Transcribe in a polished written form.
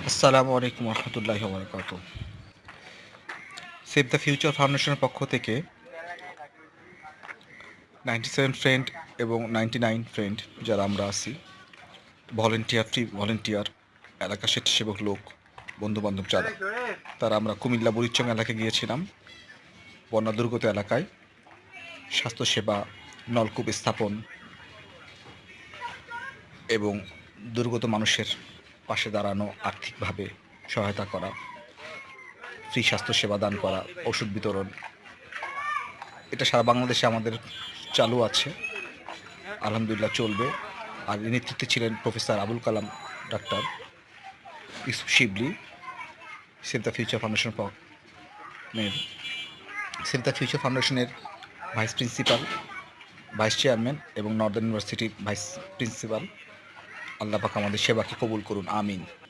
আসসালামু আলাইকুম রহমতুল্লাহি ওয়া সেভ দ্য ফিউচার ফাউন্ডেশনের পক্ষ থেকে 97 ফ্রেন্ড এবং 99 ফ্রেন্ড যারা আমরা আছি, ভলেন্টিয়ার এলাকা স্বেচ্ছাসেবক লোক, বন্ধুবান্ধব যারা, তারা আমরা কুমিল্লা বুড়িচং এলাকায় গিয়েছিলাম। বন্যা দুর্গত এলাকায় স্বাস্থ্যসেবা, নলকূপ স্থাপন এবং দুর্গত মানুষের পাশে দাঁড়ানো, আর্থিকভাবে সহায়তা করা, ফ্রি স্বাস্থ্যসেবা দান করা, ওষুধ বিতরণ, এটা সারা বাংলাদেশে আমাদের চালু আছে, আলহামদুলিল্লাহ চলবে। আর এর নেতৃত্বে ছিলেন professor Abul Kalam doctor Yusuf Shibli, save the future ফাউন্ডেশনের ভাইস প্রিন্সিপাল, ভাইস চেয়ারম্যান এবং নর্দার্ন ইউনিভার্সিটির ভাইস প্রিন্সিপাল। আল্লাহ পাক আমাদের সেবাকে কবুল করুন, আমিন।